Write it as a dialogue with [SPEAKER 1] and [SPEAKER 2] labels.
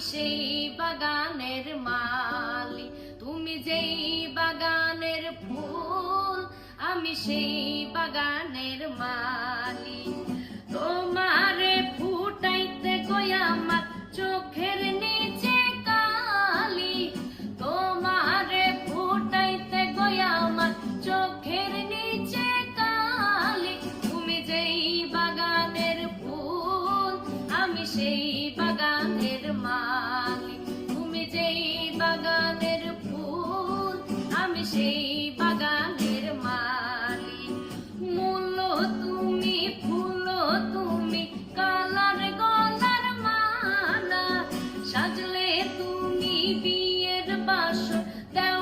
[SPEAKER 1] সেই বাগানের মালি, তুমি যেই বাগানের ফুল, আমি সেই বাগানের মালি। তোমারে ফুটাইতে গয়া আমার চোখের নিচে কালি, তোমারে ফুটাইতে গয়া আমার চোখের নিচে কালি। তুমি যেই বাগানের ফুল, আমি সেই বাগানের মালি, তুমি যেই বাগানের ফুল, আমি সেই